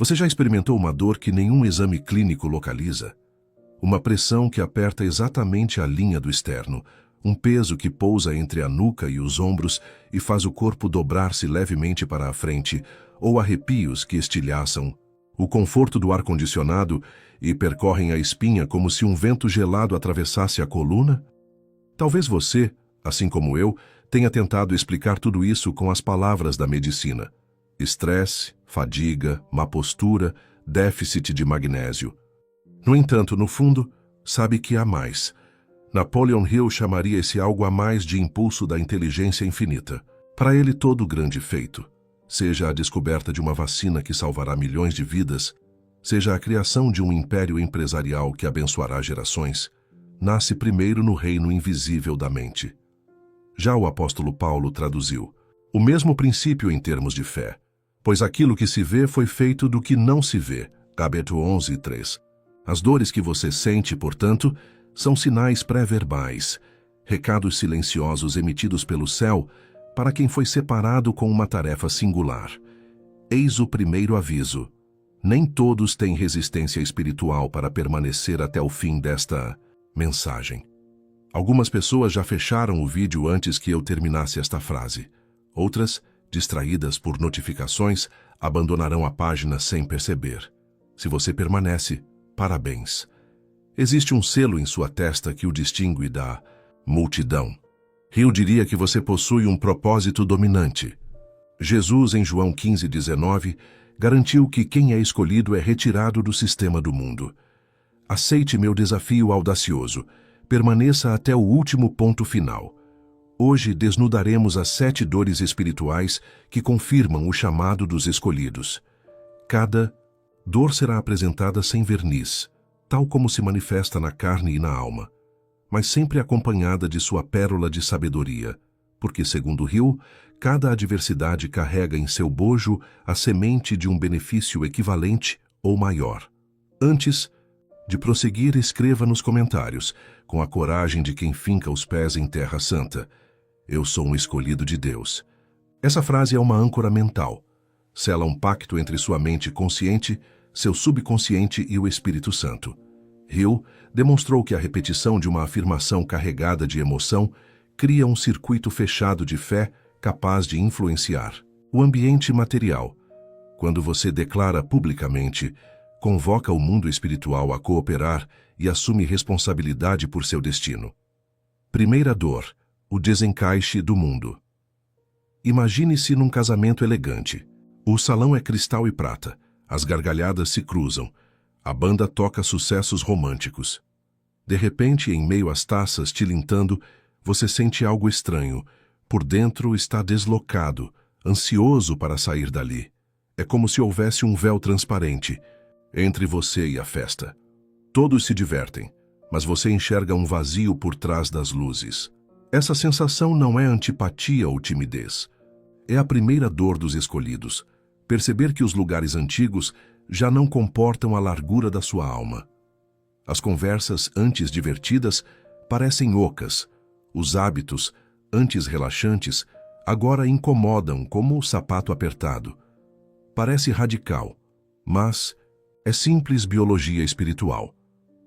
Você já experimentou uma dor que nenhum exame clínico localiza? Uma pressão que aperta exatamente a linha do externo, um peso que pousa entre a nuca e os ombros e faz o corpo dobrar-se levemente para a frente, ou arrepios que estilhaçam o conforto do ar-condicionado e percorrem a espinha como se um vento gelado atravessasse a coluna? Talvez você, assim como eu, tenha tentado explicar tudo isso com as palavras da medicina. Estresse, fadiga, má postura, déficit de magnésio. No entanto, no fundo, sabe que há mais. Napoleon Hill chamaria esse algo a mais de impulso da inteligência infinita. Para ele, todo grande feito, seja a descoberta de uma vacina que salvará milhões de vidas, seja a criação de um império empresarial que abençoará gerações, nasce primeiro no reino invisível da mente. Já o apóstolo Paulo traduziu o mesmo princípio em termos de fé, pois aquilo que se vê foi feito do que não se vê. Gálatas 11:3. As dores que você sente, portanto, são sinais pré-verbais, recados silenciosos emitidos pelo céu para quem foi separado com uma tarefa singular. Eis o primeiro aviso. Nem todos têm resistência espiritual para permanecer até o fim desta mensagem. Algumas pessoas já fecharam o vídeo antes que eu terminasse esta frase. Outras, distraídas por notificações, abandonarão a página sem perceber. Se você permanece, parabéns. Existe um selo em sua testa que o distingue da multidão. Hill diria que você possui um propósito dominante. Jesus, em João 15:19, garantiu que quem é escolhido é retirado do sistema do mundo. Aceite meu desafio audacioso. Permaneça até o último ponto final. Hoje desnudaremos as 7 dores espirituais que confirmam o chamado dos escolhidos. Cada dor será apresentada sem verniz, tal como se manifesta na carne e na alma, mas sempre acompanhada de sua pérola de sabedoria, porque, segundo Hill, cada adversidade carrega em seu bojo a semente de um benefício equivalente ou maior. Antes de prosseguir, escreva nos comentários, com a coragem de quem finca os pés em terra santa: eu sou um escolhido de Deus. Essa frase é uma âncora mental. Sela um pacto entre sua mente consciente, seu subconsciente e o Espírito Santo. Hill demonstrou que a repetição de uma afirmação carregada de emoção cria um circuito fechado de fé capaz de influenciar o ambiente material. Quando você declara publicamente, convoca o mundo espiritual a cooperar e assume responsabilidade por seu destino. Primeira dor: o desencaixe do mundo. Imagine-se num casamento elegante. O salão é cristal e prata, as gargalhadas se cruzam, a banda toca sucessos românticos. De repente, em meio às taças tilintando, você sente algo estranho. Por dentro está deslocado, ansioso para sair dali. É como se houvesse um véu transparente entre você e a festa. Todos se divertem, mas você enxerga um vazio por trás das luzes. Essa sensação não é antipatia ou timidez. É a primeira dor dos escolhidos. Perceber que os lugares antigos já não comportam a largura da sua alma. As conversas, antes divertidas, parecem ocas. Os hábitos, antes relaxantes, agora incomodam como o sapato apertado. Parece radical, mas é simples biologia espiritual.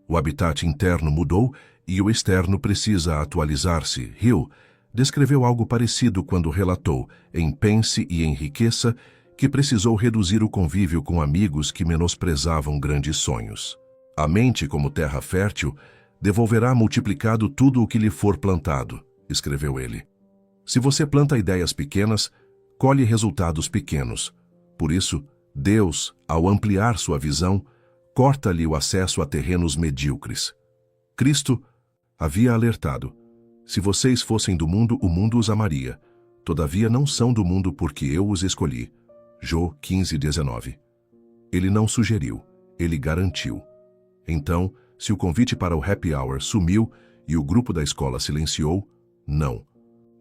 O habitat interno mudou e o externo precisa atualizar-se. Hill descreveu algo parecido quando relatou, em Pense e Enriqueça, que precisou reduzir o convívio com amigos que menosprezavam grandes sonhos. A mente, como terra fértil, devolverá multiplicado tudo o que lhe for plantado, escreveu ele. Se você planta ideias pequenas, colhe resultados pequenos. Por isso, Deus, ao ampliar sua visão, corta-lhe o acesso a terrenos medíocres. Cristo havia alertado: se vocês fossem do mundo, o mundo os amaria. Todavia não são do mundo porque eu os escolhi. Jó 15:19. Ele não sugeriu, ele garantiu. Então, se o convite para o happy hour sumiu e o grupo da escola silenciou, não.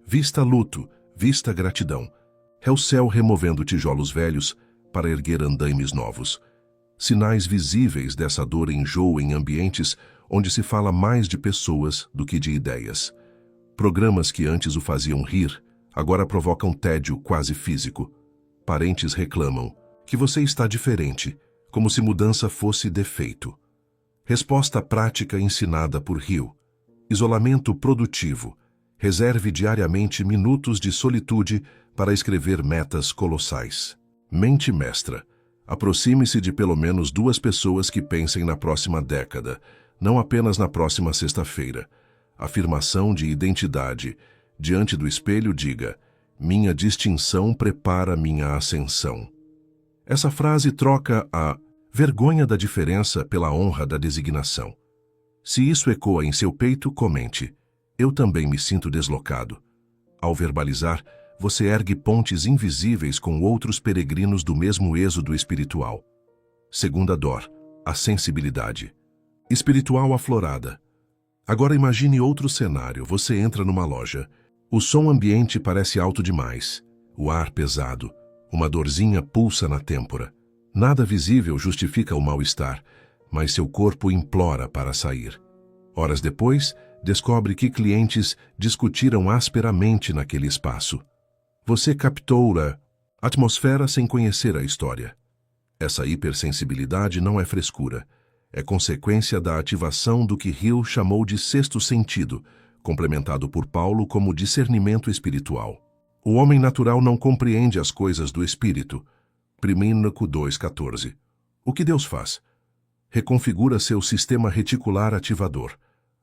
Vista luto, vista gratidão. É o céu removendo tijolos velhos para erguer andaimes novos. Sinais visíveis dessa dor enjoo em ambientes onde se fala mais de pessoas do que de ideias. Programas que antes o faziam rir, agora provocam tédio quase físico. Parentes reclamam: Que você está diferente, como se mudança fosse defeito. Resposta prática ensinada por Hill. Isolamento produtivo. Reserve diariamente minutos de solitude para escrever metas colossais. Mente mestra. Aproxime-se de pelo menos 2 pessoas que pensem na próxima década, não apenas na próxima sexta-feira. Afirmação de identidade. Diante do espelho, diga: minha distinção prepara minha ascensão. Essa frase troca a vergonha da diferença pela honra da designação. Se isso ecoa em seu peito, comente: eu também me sinto deslocado. Ao verbalizar, você ergue pontes invisíveis com outros peregrinos do mesmo êxodo espiritual. Segunda dor, a sensibilidade. Espiritual aflorada. Agora imagine outro cenário. Você entra numa loja. O som ambiente parece alto demais. O ar pesado. Uma dorzinha pulsa na têmpora. Nada visível justifica o mal-estar, mas seu corpo implora para sair. Horas depois, descobre que clientes discutiram asperamente naquele espaço. Você captou a atmosfera sem conhecer a história. Essa hipersensibilidade não é frescura. É consequência da ativação do que Hill chamou de sexto sentido, complementado por Paulo como discernimento espiritual. O homem natural não compreende as coisas do espírito. 1 2,14. O que Deus faz? Reconfigura seu sistema reticular ativador,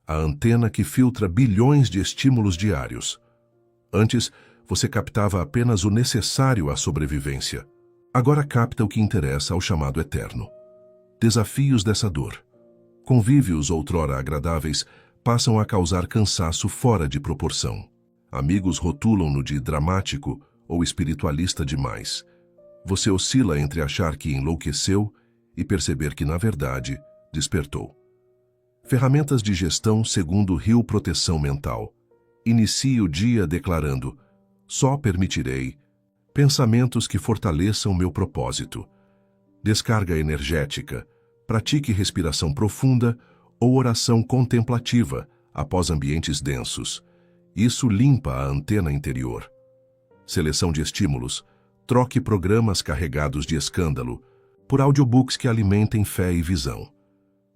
a antena que filtra bilhões de estímulos diários. Antes, você captava apenas o necessário à sobrevivência. Agora capta o que interessa ao chamado eterno. Desafios dessa dor. Convívios outrora agradáveis passam a causar cansaço fora de proporção. Amigos rotulam-no de dramático ou espiritualista demais. Você oscila entre achar que enlouqueceu e perceber que, na verdade, despertou. Ferramentas de gestão segundo Hill Proteção Mental. Inicie o dia declarando: só permitirei pensamentos que fortaleçam meu propósito. Descarga energética. Pratique respiração profunda ou oração contemplativa após ambientes densos. Isso limpa a antena interior. Seleção de estímulos. Troque programas carregados de escândalo por audiobooks que alimentem fé e visão.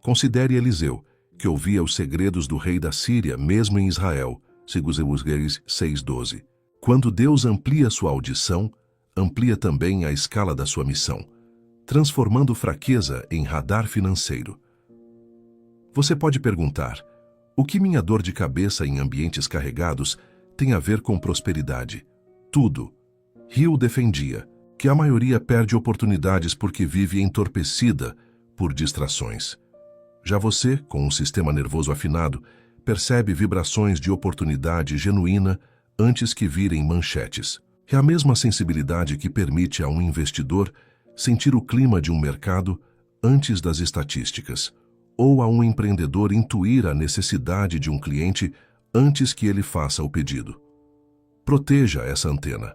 Considere Eliseu, que ouvia os segredos do rei da Síria mesmo em Israel, segundo Ezequiel 6:12. Quando Deus amplia sua audição, amplia também a escala da sua missão, transformando fraqueza em radar financeiro. Você pode perguntar: o que minha dor de cabeça em ambientes carregados tem a ver com prosperidade? Tudo. Hill defendia que a maioria perde oportunidades porque vive entorpecida por distrações. Já você, com um sistema nervoso afinado, percebe vibrações de oportunidade genuína antes que virem manchetes. É a mesma sensibilidade que permite a um investidor sentir o clima de um mercado antes das estatísticas, ou a um empreendedor intuir a necessidade de um cliente antes que ele faça o pedido. Proteja essa antena.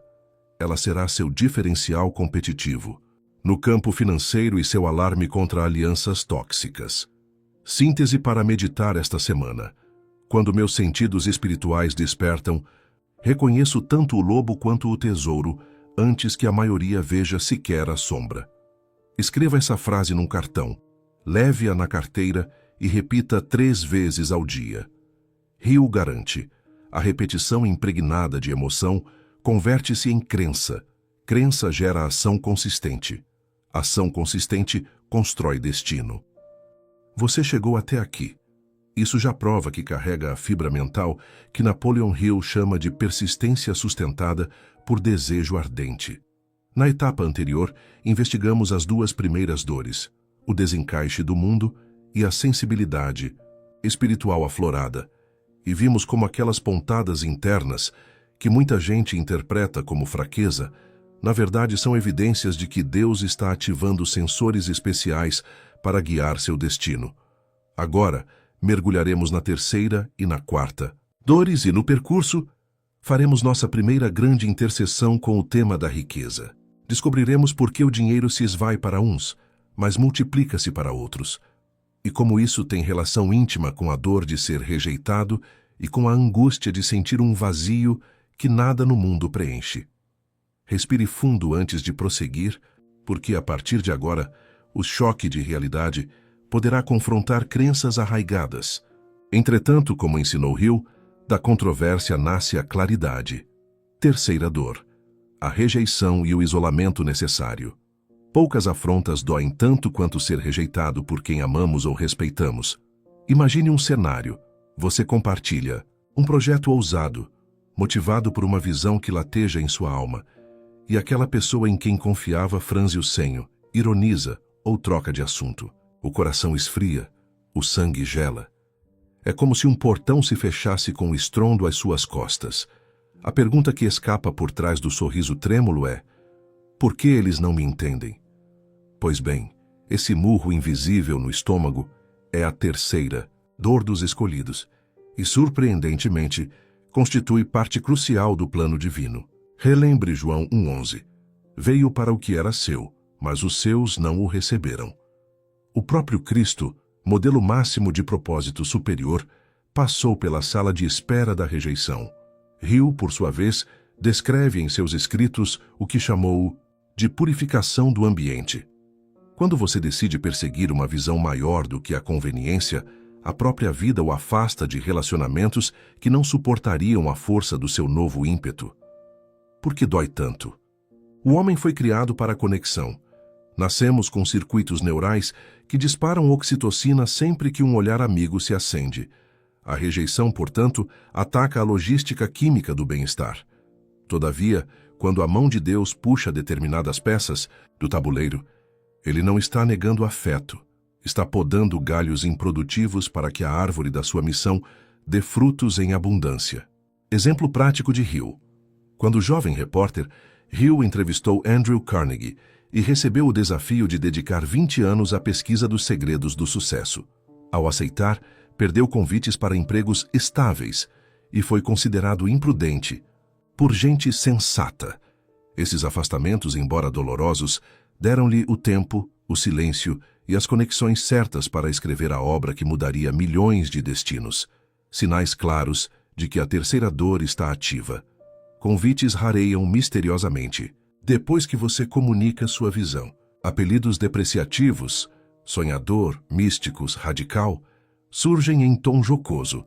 Ela será seu diferencial competitivo no campo financeiro e seu alarme contra alianças tóxicas. Síntese para meditar esta semana. Quando meus sentidos espirituais despertam, reconheço tanto o lobo quanto o tesouro antes que a maioria veja sequer a sombra. Escreva essa frase num cartão, leve-a na carteira e repita 3 vezes ao dia. Hill garante: a repetição impregnada de emoção converte-se em crença. Crença gera ação consistente. Ação consistente constrói destino. Você chegou até aqui. Isso já prova que carrega a fibra mental que Napoleon Hill chama de persistência sustentada por desejo ardente. Na etapa anterior, investigamos as 2 primeiras dores, o desencaixe do mundo e a sensibilidade espiritual aflorada, e vimos como aquelas pontadas internas, que muita gente interpreta como fraqueza, na verdade são evidências de que Deus está ativando sensores especiais para guiar seu destino. Agora, mergulharemos na 3ª e na 4ª dores e, no percurso, faremos nossa primeira grande interseção com o tema da riqueza. Descobriremos por que o dinheiro se esvai para uns, mas multiplica-se para outros, e como isso tem relação íntima com a dor de ser rejeitado e com a angústia de sentir um vazio que nada no mundo preenche. Respire fundo antes de prosseguir, porque a partir de agora, o choque de realidade poderá confrontar crenças arraigadas. Entretanto, como ensinou Hill, da controvérsia nasce a claridade. Terceira dor: a rejeição e o isolamento necessário. Poucas afrontas doem tanto quanto ser rejeitado por quem amamos ou respeitamos. Imagine um cenário. Você compartilha um projeto ousado, motivado por uma visão que lateja em sua alma, e aquela pessoa em quem confiava franze o senho, ironiza ou troca de assunto. O coração esfria, o sangue gela. É como se um portão se fechasse com um estrondo às suas costas. A pergunta que escapa por trás do sorriso trêmulo é: por que eles não me entendem? Pois bem, esse murro invisível no estômago é a terceira dor dos escolhidos e, surpreendentemente, constitui parte crucial do plano divino. Relembre João 1,11. Veio para o que era seu, mas os seus não o receberam. O próprio Cristo, modelo máximo de propósito superior, passou pela sala de espera da rejeição. Hill, por sua vez, descreve em seus escritos o que chamou de purificação do ambiente. Quando você decide perseguir uma visão maior do que a conveniência, a própria vida o afasta de relacionamentos que não suportariam a força do seu novo ímpeto. Por que dói tanto? O homem foi criado para a conexão. Nascemos com circuitos neurais que disparam oxitocina sempre que um olhar amigo se acende. A rejeição, portanto, ataca a logística química do bem-estar. Todavia, quando a mão de Deus puxa determinadas peças do tabuleiro, ele não está negando afeto, está podando galhos improdutivos para que a árvore da sua missão dê frutos em abundância. Exemplo prático de Hill. Quando jovem repórter, Hill entrevistou Andrew Carnegie e recebeu o desafio de dedicar 20 anos à pesquisa dos segredos do sucesso. Ao aceitar, perdeu convites para empregos estáveis e foi considerado imprudente por gente sensata. Esses afastamentos, embora dolorosos, deram-lhe o tempo, o silêncio e as conexões certas para escrever a obra que mudaria milhões de destinos. Sinais claros de que a terceira dor está ativa. Convites rareiam misteriosamente depois que você comunica sua visão. Apelidos depreciativos, sonhador, místicos, radical, surgem em tom jocoso.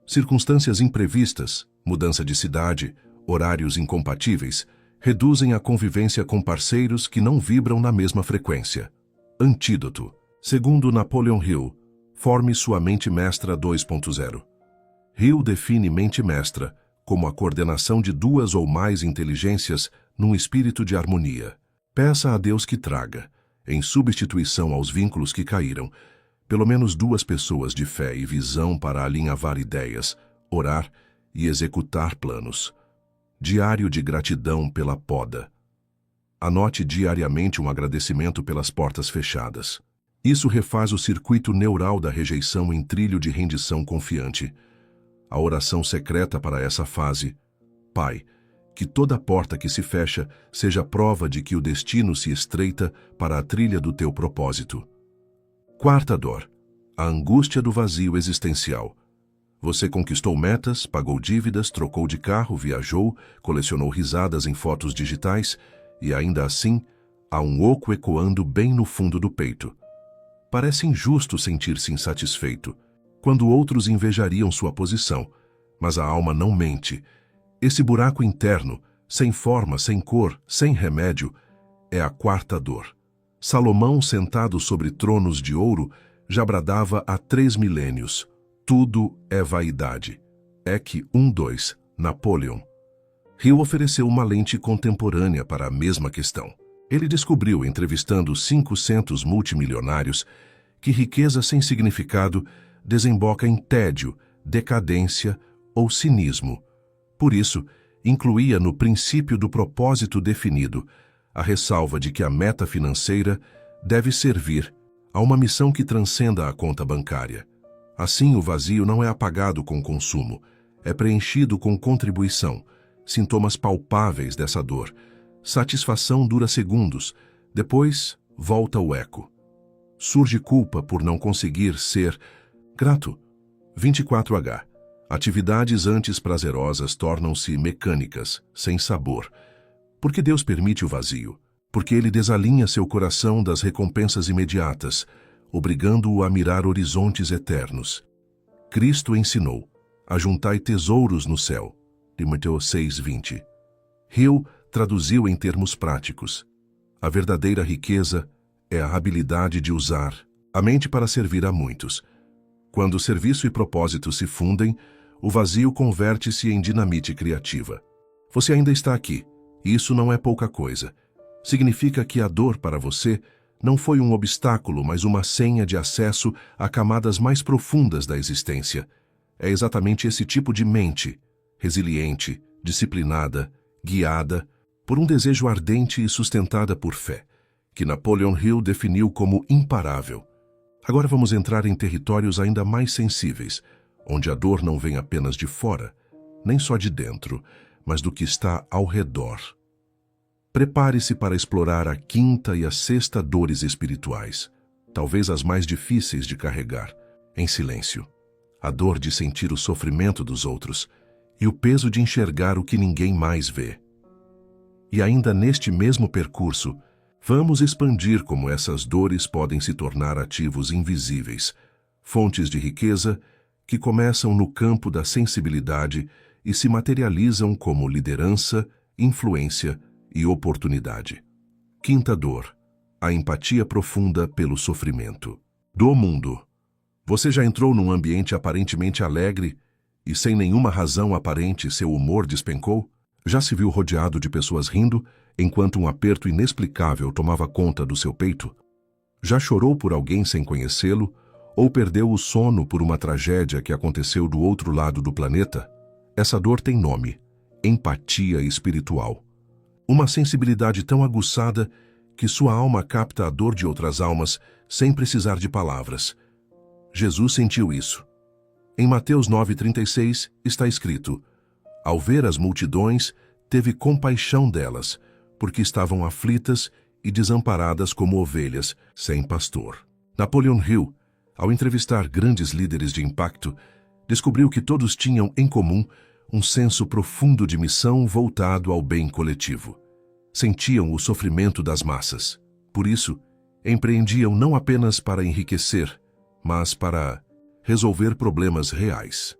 Circunstâncias imprevistas, mudança de cidade, horários incompatíveis, reduzem a convivência com parceiros que não vibram na mesma frequência. Antídoto. Segundo Napoleon Hill, forme sua mente mestra 2.0. Hill define mente mestra como a coordenação de duas ou mais inteligências num espírito de harmonia. Peça a Deus que traga, em substituição aos vínculos que caíram, pelo menos duas pessoas de fé e visão para alinhavar ideias, orar e executar planos. Diário de gratidão pela poda. Anote diariamente um agradecimento pelas portas fechadas. Isso refaz o circuito neural da rejeição em trilho de rendição confiante. A oração secreta para essa fase: Pai, que toda porta que se fecha seja prova de que o destino se estreita para a trilha do teu propósito. Quarta dor: a angústia do vazio existencial. Você conquistou metas, pagou dívidas, trocou de carro, viajou, colecionou risadas em fotos digitais e, ainda assim, há um oco ecoando bem no fundo do peito. Parece injusto sentir-se insatisfeito, quando outros invejariam sua posição, mas a alma não mente. Esse buraco interno, sem forma, sem cor, sem remédio, é a quarta dor. Salomão, sentado sobre tronos de ouro, já bradava há 3 milênios: tudo é vaidade. Ec 1:2, Napoleon. Hill ofereceu uma lente contemporânea para a mesma questão. Ele descobriu, entrevistando 500 multimilionários, que riqueza sem significado desemboca em tédio, decadência ou cinismo. Por isso, incluía no princípio do propósito definido a ressalva de que a meta financeira deve servir a uma missão que transcenda a conta bancária. Assim, o vazio não é apagado com consumo, é preenchido com contribuição, sintomas palpáveis dessa dor. Satisfação dura segundos, depois volta o eco. Surge culpa por não conseguir ser grato. 24H. Atividades antes prazerosas tornam-se mecânicas, sem sabor. Porque Deus permite o vazio. porque ele desalinha seu coração das recompensas imediatas, obrigando-o a mirar horizontes eternos. Cristo ensinou: ajuntai tesouros no céu. De Mateus 6:20. Hill traduziu em termos práticos: a verdadeira riqueza é a habilidade de usar a mente para servir a muitos. Quando serviço e propósito se fundem, o vazio converte-se em dinamite criativa. Você ainda está aqui, e isso não é pouca coisa. Significa que a dor para você não foi um obstáculo, mas uma senha de acesso a camadas mais profundas da existência. É exatamente esse tipo de mente, resiliente, disciplinada, guiada por um desejo ardente e sustentada por fé, que Napoleon Hill definiu como imparável. Agora vamos entrar em territórios ainda mais sensíveis, onde a dor não vem apenas de fora, nem só de dentro, mas do que está ao redor. Prepare-se para explorar a quinta e a sexta dores espirituais, talvez as mais difíceis de carregar, em silêncio. A dor de sentir o sofrimento dos outros e o peso de enxergar o que ninguém mais vê. E ainda neste mesmo percurso, vamos expandir como essas dores podem se tornar ativos invisíveis, fontes de riqueza que começam no campo da sensibilidade e se materializam como liderança, influência e oportunidade. Quinta dor: a empatia profunda pelo sofrimento. Do mundo. Você já entrou num ambiente aparentemente alegre e sem nenhuma razão aparente seu humor despencou? Já se viu rodeado de pessoas rindo enquanto um aperto inexplicável tomava conta do seu peito? Já chorou por alguém sem conhecê-lo ou perdeu o sono por uma tragédia que aconteceu do outro lado do planeta? Essa dor tem nome: empatia espiritual. Uma sensibilidade tão aguçada que sua alma capta a dor de outras almas sem precisar de palavras. Jesus sentiu isso. Em Mateus 9:36 está escrito: ao ver as multidões, teve compaixão delas, porque estavam aflitas e desamparadas como ovelhas, sem pastor. Napoleon Hill, ao entrevistar grandes líderes de impacto, descobriu que todos tinham em comum um senso profundo de missão voltado ao bem coletivo. Sentiam o sofrimento das massas. Por isso, empreendiam não apenas para enriquecer, mas para resolver problemas reais.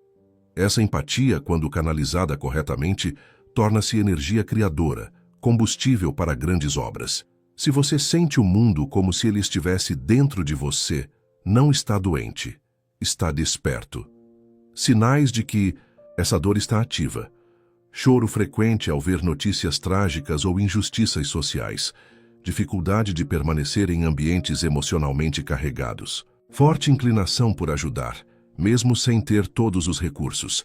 Essa empatia, quando canalizada corretamente, torna-se energia criadora, combustível para grandes obras. Se você sente o mundo como se ele estivesse dentro de você, não está doente, está desperto. Sinais de que essa dor está ativa. Choro frequente ao ver notícias trágicas ou injustiças sociais. Dificuldade de permanecer em ambientes emocionalmente carregados. Forte inclinação por ajudar, mesmo sem ter todos os recursos.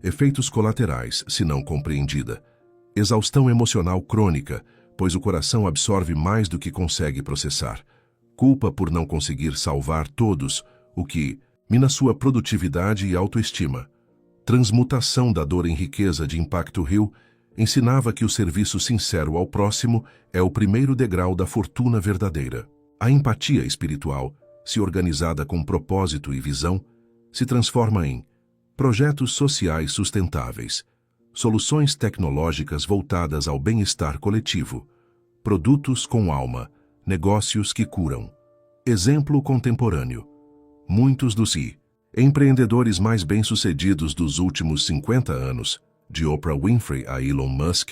Efeitos colaterais, se não compreendida. Exaustão emocional crônica, pois o coração absorve mais do que consegue processar. Culpa por não conseguir salvar todos, o que mina sua produtividade e autoestima. Transmutação da dor em riqueza de Impacto Hill ensinava que o serviço sincero ao próximo é o primeiro degrau da fortuna verdadeira. A empatia espiritual, se organizada com propósito e visão, se transforma em projetos sociais sustentáveis, soluções tecnológicas voltadas ao bem-estar coletivo, produtos com alma, negócios que curam. Exemplo contemporâneo. Muitos dos empreendedores mais bem-sucedidos dos últimos 50 anos, de Oprah Winfrey a Elon Musk,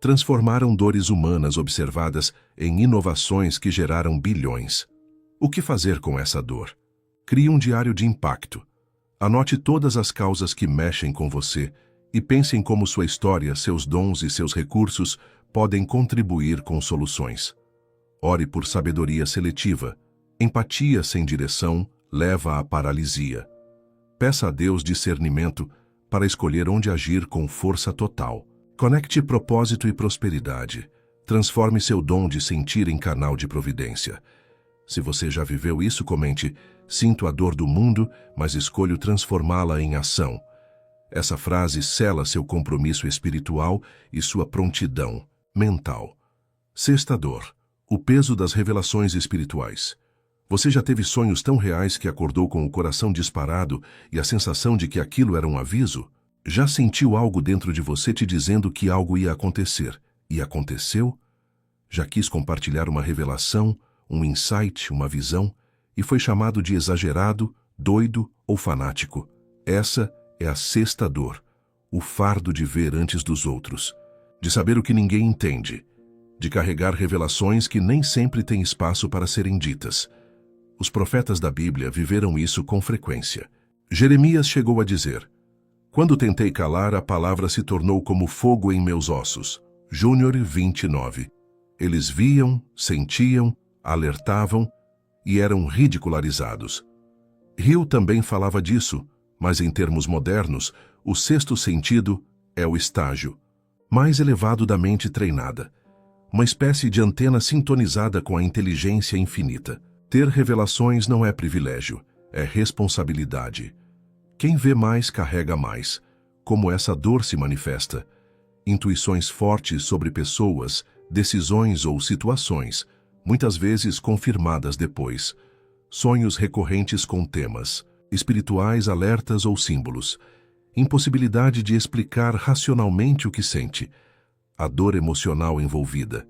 transformaram dores humanas observadas em inovações que geraram bilhões. O que fazer com essa dor? Crie um diário de impacto. Anote todas as causas que mexem com você e pense em como sua história, seus dons e seus recursos podem contribuir com soluções. Ore por sabedoria seletiva. Empatia sem direção leva à paralisia. Peça a Deus discernimento para escolher onde agir com força total. Conecte propósito e prosperidade. Transforme seu dom de sentir em canal de providência. Se você já viveu isso, comente: sinto a dor do mundo, mas escolho transformá-la em ação. Essa frase sela seu compromisso espiritual e sua prontidão mental. Sexta dor: o peso das revelações espirituais. Você já teve sonhos tão reais que acordou com o coração disparado e a sensação de que aquilo era um aviso? Já sentiu algo dentro de você te dizendo que algo ia acontecer, e aconteceu? Já quis compartilhar uma revelação, um insight, uma visão, e foi chamado de exagerado, doido ou fanático. Essa é a sexta dor, o fardo de ver antes dos outros, de saber o que ninguém entende, de carregar revelações que nem sempre têm espaço para serem ditas. Os profetas da Bíblia viveram isso com frequência. Jeremias chegou a dizer: "Quando tentei calar, a palavra se tornou como fogo em meus ossos." Júnior 29. Eles viam, sentiam, alertavam e eram ridicularizados. Hill também falava disso, mas em termos modernos, o sexto sentido é o estágio mais elevado da mente treinada, uma espécie de antena sintonizada com a inteligência infinita. Ter revelações não é privilégio, é responsabilidade. Quem vê mais carrega mais. Como essa dor se manifesta? Intuições fortes sobre pessoas, decisões ou situações, muitas vezes confirmadas depois. Sonhos recorrentes com temas, espirituais alertas ou símbolos. Impossibilidade de explicar racionalmente o que sente. A dor emocional envolvida.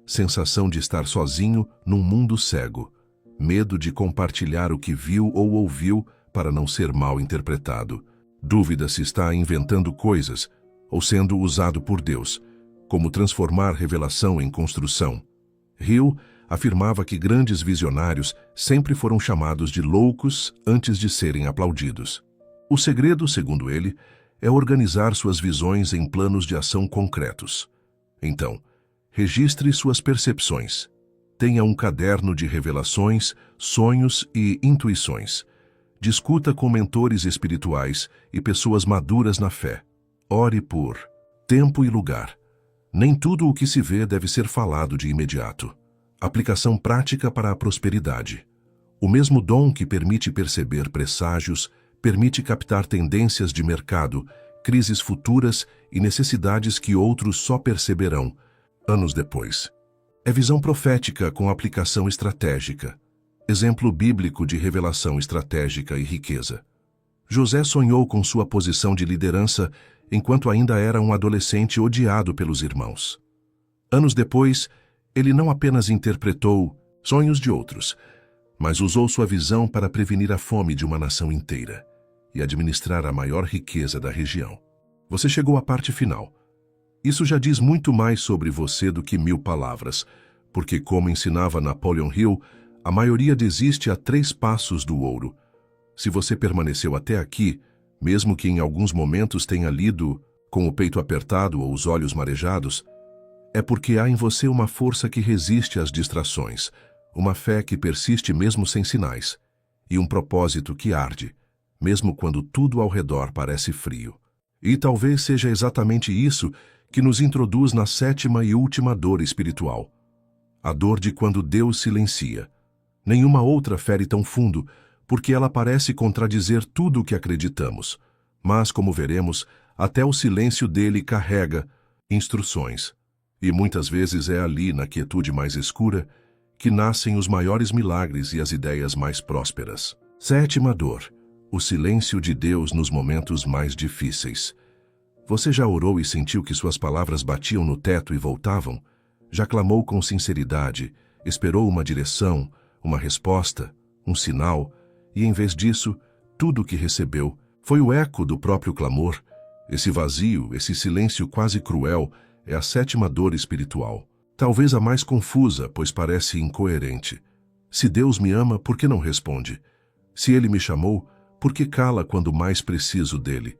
Sensação de estar sozinho num mundo cego. Medo de compartilhar o que viu ou ouviu para não ser mal interpretado. Dúvida se está inventando coisas ou sendo usado por Deus. Como transformar revelação em construção. Hill afirmava que grandes visionários sempre foram chamados de loucos antes de serem aplaudidos. O segredo, segundo ele, é organizar suas visões em planos de ação concretos. Então, registre suas percepções. Tenha um caderno de revelações, sonhos e intuições. Discuta com mentores espirituais e pessoas maduras na fé. Ore por tempo e lugar. Nem tudo o que se vê deve ser falado de imediato. Aplicação prática para a prosperidade. O mesmo dom que permite perceber presságios, permite captar tendências de mercado, crises futuras e necessidades que outros só perceberão anos depois. É visão profética com aplicação estratégica. Exemplo bíblico de revelação estratégica e riqueza. José sonhou com sua posição de liderança enquanto ainda era um adolescente odiado pelos irmãos. Anos depois, ele não apenas interpretou sonhos de outros, mas usou sua visão para prevenir a fome de uma nação inteira e administrar a maior riqueza da região. Você chegou à parte final. Isso já diz muito mais sobre você do que 1000 palavras, porque, como ensinava Napoleon Hill, a maioria desiste a 3 passos do ouro. Se você permaneceu até aqui, mesmo que em alguns momentos tenha lido com o peito apertado ou os olhos marejados, é porque há em você uma força que resiste às distrações, uma fé que persiste mesmo sem sinais, e um propósito que arde, mesmo quando tudo ao redor parece frio. E talvez seja exatamente isso que nos introduz na 7ª e última dor espiritual. A dor de quando Deus silencia. Nenhuma outra fere tão fundo, porque ela parece contradizer tudo o que acreditamos. Mas, como veremos, até o silêncio dele carrega instruções. E muitas vezes é ali, na quietude mais escura, que nascem os maiores milagres e as ideias mais prósperas. 7ª dor. O silêncio de Deus nos momentos mais difíceis. Você já orou e sentiu que suas palavras batiam no teto e voltavam? Já clamou com sinceridade, esperou uma direção, uma resposta, um sinal, e em vez disso, tudo o que recebeu foi o eco do próprio clamor. Esse vazio, esse silêncio quase cruel, é a 7ª dor espiritual. Talvez a mais confusa, pois parece incoerente. Se Deus me ama, por que não responde? Se Ele me chamou, por que cala quando mais preciso dele?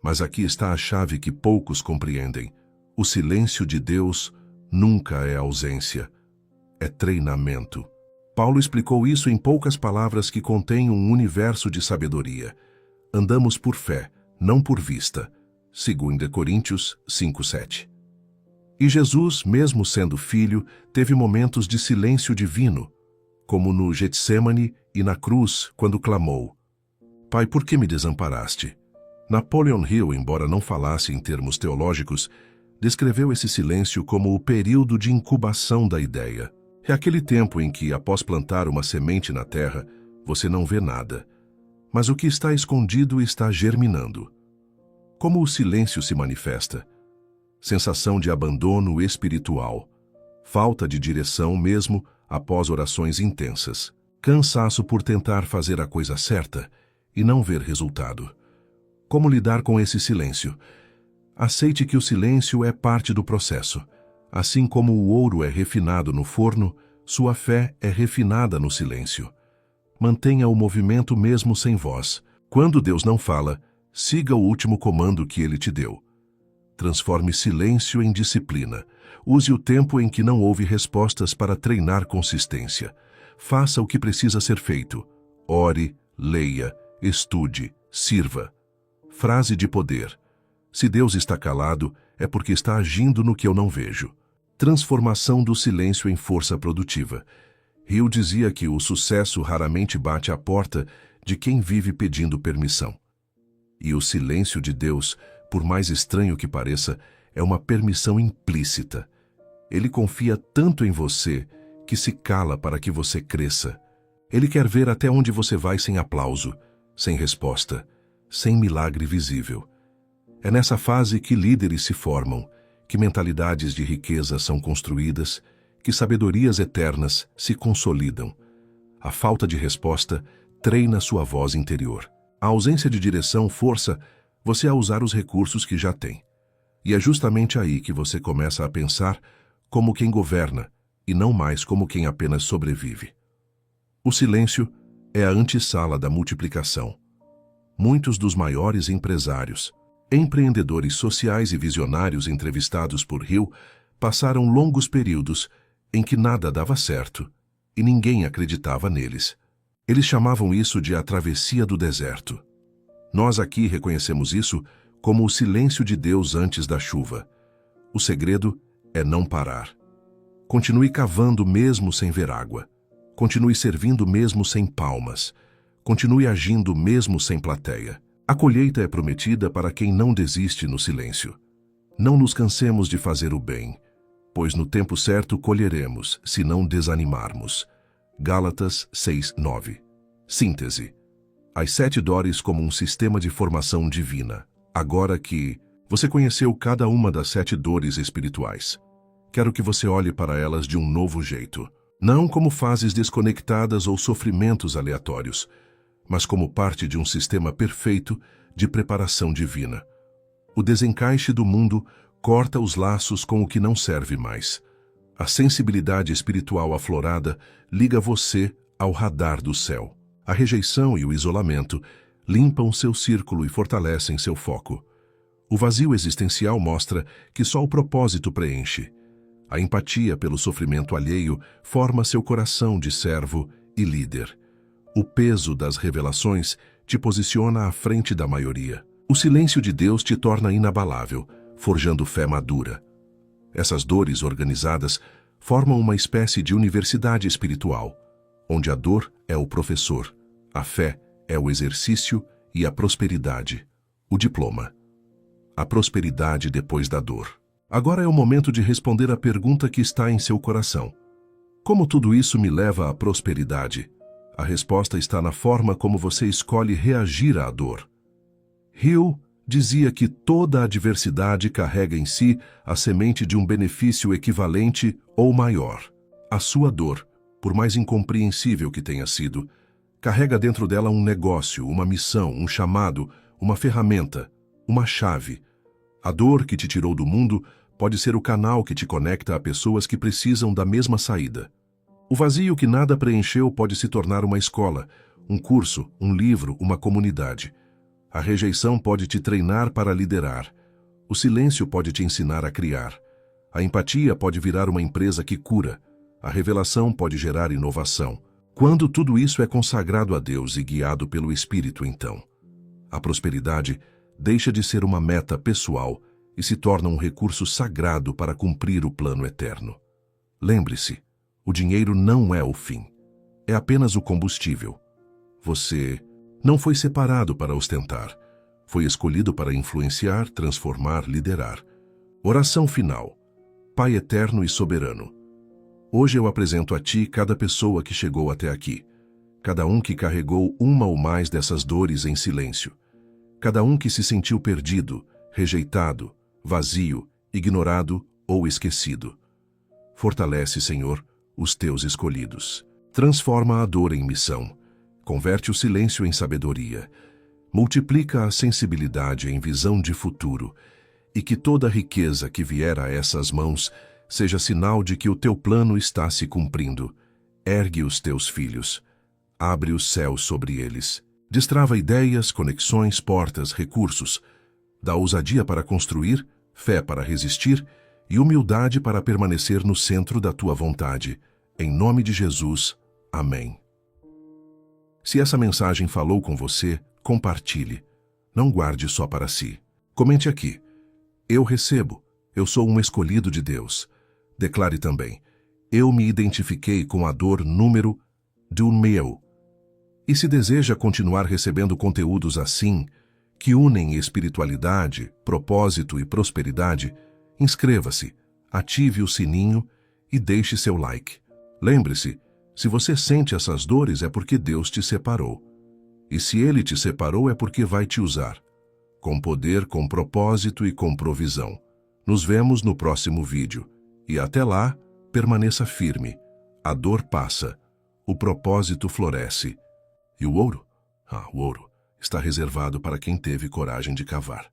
Mas aqui está a chave que poucos compreendem. O silêncio de Deus nunca é ausência, é treinamento. Paulo explicou isso em poucas palavras que contêm um universo de sabedoria. Andamos por fé, não por vista. 2 Coríntios 5:7. E Jesus, mesmo sendo filho, teve momentos de silêncio divino, como no Getsêmani e na cruz, quando clamou: Pai, por que me desamparaste? Napoleon Hill, embora não falasse em termos teológicos, descreveu esse silêncio como o período de incubação da ideia. É aquele tempo em que, após plantar uma semente na terra, você não vê nada, mas o que está escondido está germinando. Como o silêncio se manifesta? Sensação de abandono espiritual, falta de direção mesmo após orações intensas, cansaço por tentar fazer a coisa certa e não ver resultado. Como lidar com esse silêncio? Aceite que o silêncio é parte do processo. Assim como o ouro é refinado no forno, sua fé é refinada no silêncio. Mantenha o movimento mesmo sem voz. Quando Deus não fala, siga o último comando que Ele te deu. Transforme silêncio em disciplina. Use o tempo em que não houve respostas para treinar consistência. Faça o que precisa ser feito. Ore, leia, estude, sirva. Frase de poder. Se Deus está calado, é porque está agindo no que eu não vejo. Transformação do silêncio em força produtiva. Hill dizia que o sucesso raramente bate à porta de quem vive pedindo permissão. E o silêncio de Deus, por mais estranho que pareça, é uma permissão implícita. Ele confia tanto em você que se cala para que você cresça. Ele quer ver até onde você vai sem aplauso, sem resposta, sem milagre visível. É nessa fase que líderes se formam, que mentalidades de riqueza são construídas, que sabedorias eternas se consolidam. A falta de resposta treina sua voz interior. A ausência de direção força você a usar os recursos que já tem. E é justamente aí que você começa a pensar como quem governa e não mais como quem apenas sobrevive. O silêncio é a antessala da multiplicação. Muitos dos maiores empresários, empreendedores sociais e visionários entrevistados por Hill passaram longos períodos em que nada dava certo e ninguém acreditava neles. Eles chamavam isso de a travessia do deserto. Nós aqui reconhecemos isso como o silêncio de Deus antes da chuva. O segredo é não parar. Continue cavando mesmo sem ver água. Continue servindo mesmo sem palmas. Continue agindo mesmo sem plateia. A colheita é prometida para quem não desiste no silêncio. Não nos cansemos de fazer o bem, pois no tempo certo colheremos, se não desanimarmos. Gálatas 6:9. Síntese. As 7 dores como um sistema de formação divina. Agora que você conheceu cada uma das 7 dores espirituais, quero que você olhe para elas de um novo jeito. Não como fases desconectadas ou sofrimentos aleatórios, mas como parte de um sistema perfeito de preparação divina. O desencaixe do mundo corta os laços com o que não serve mais. A sensibilidade espiritual aflorada liga você ao radar do céu. A rejeição e o isolamento limpam seu círculo e fortalecem seu foco. O vazio existencial mostra que só o propósito preenche. A empatia pelo sofrimento alheio forma seu coração de servo e líder. O peso das revelações te posiciona à frente da maioria. O silêncio de Deus te torna inabalável, forjando fé madura. Essas dores organizadas formam uma espécie de universidade espiritual, onde a dor é o professor, a fé é o exercício e a prosperidade, o diploma. A prosperidade depois da dor. Agora é o momento de responder a pergunta que está em seu coração. Como tudo isso me leva à prosperidade? A resposta está na forma como você escolhe reagir à dor. Hill dizia que toda adversidade carrega em si a semente de um benefício equivalente ou maior. A sua dor, por mais incompreensível que tenha sido, carrega dentro dela um negócio, uma missão, um chamado, uma ferramenta, uma chave. A dor que te tirou do mundo pode ser o canal que te conecta a pessoas que precisam da mesma saída. O vazio que nada preencheu pode se tornar uma escola, um curso, um livro, uma comunidade. A rejeição pode te treinar para liderar. O silêncio pode te ensinar a criar. A empatia pode virar uma empresa que cura. A revelação pode gerar inovação. Quando tudo isso é consagrado a Deus e guiado pelo Espírito, então, a prosperidade deixa de ser uma meta pessoal e se torna um recurso sagrado para cumprir o plano eterno. Lembre-se, o dinheiro não é o fim. É apenas o combustível. Você não foi separado para ostentar. Foi escolhido para influenciar, transformar, liderar. Oração final. Pai eterno e soberano. Hoje eu apresento a Ti cada pessoa que chegou até aqui. Cada um que carregou uma ou mais dessas dores em silêncio. Cada um que se sentiu perdido, rejeitado, vazio, ignorado ou esquecido. Fortalece, Senhor, os teus escolhidos. Transforma a dor em missão. Converte o silêncio em sabedoria. Multiplica a sensibilidade em visão de futuro. E que toda riqueza que vier a essas mãos seja sinal de que o teu plano está se cumprindo. Ergue os teus filhos. Abre os céus sobre eles. Destrava ideias, conexões, portas, recursos. Dá ousadia para construir, fé para resistir e humildade para permanecer no centro da tua vontade. Em nome de Jesus. Amém. Se essa mensagem falou com você, compartilhe. Não guarde só para si. Comente aqui. Eu recebo. Eu sou um escolhido de Deus. Declare também. Eu me identifiquei com a dor número do meu. E se deseja continuar recebendo conteúdos assim, que unem espiritualidade, propósito e prosperidade, inscreva-se, ative o sininho e deixe seu like. Lembre-se, se você sente essas dores é porque Deus te separou. E se Ele te separou é porque vai te usar. Com poder, com propósito e com provisão. Nos vemos no próximo vídeo. E até lá, permaneça firme. A dor passa. O propósito floresce. E o ouro? O ouro está reservado para quem teve coragem de cavar.